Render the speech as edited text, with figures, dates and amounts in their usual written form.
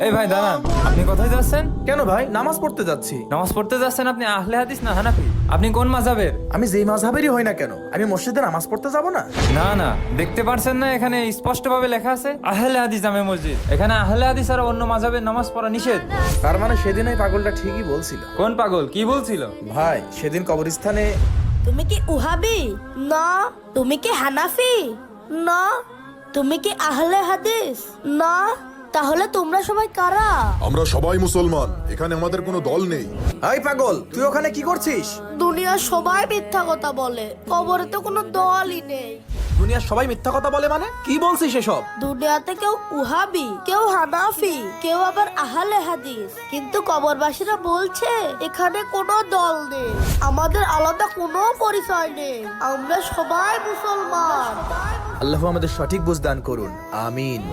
এই ভাই দাঁড়ান, আপনি কোথায় যাচ্ছেন? কেন ভাই? নামাজ পড়তে যাচ্ছি। নামাজ পড়তে যাচ্ছেন? আপনি আহলে হাদিস না হানাফি? আপনি কোন মাযহাবের? আমি যেই মাযহাবেরই হই না কেন, আমি মসজিদে নামাজ পড়তে যাব না? না না, দেখতে পারছেন না এখানে স্পষ্টভাবে লেখা আছে আহলে হাদিস জামে মসজিদ। এখানে আহলে হাদিস আর অন্য মাযহাবের নামাজ পড়া নিষেধ। তার মানে সেদিন ওই পাগলটা ঠিকই বলছিল। কোন পাগল? কি বলছিল? ভাই সেদিন কবরস্থানে তুমি কি উহাবি? না। তুমি কি হানাফি? না। তুমি কি আহলে হাদিস? না। তাহলে তোমরা সবাই কারা? আমরা সবাই মুসলমান, এখানে আমাদের কোনো দল নেই। এই পাগল, তুই ওখানে কি করছিস? দুনিয়ার সবাই মিথ্যা কথা বলে, কবরে তো কোনো দলই নেই। দুনিয়ার সবাই মিথ্যা কথা বলে মানে কি বলছিস এসব? দুনিয়াতে কেউ উহাবি, কেউ হানাফি, কেউ আবার আহলে হাদিস, কিন্তু কবরবাসীরা বলছে এখানে কোনো দল নেই, আমাদের আলাদা কোনো পরিচয় নেই, আমরা সবাই মুসলমান। আল্লাহ আমাদের সঠিক বুঝ দান করুন, আমিন।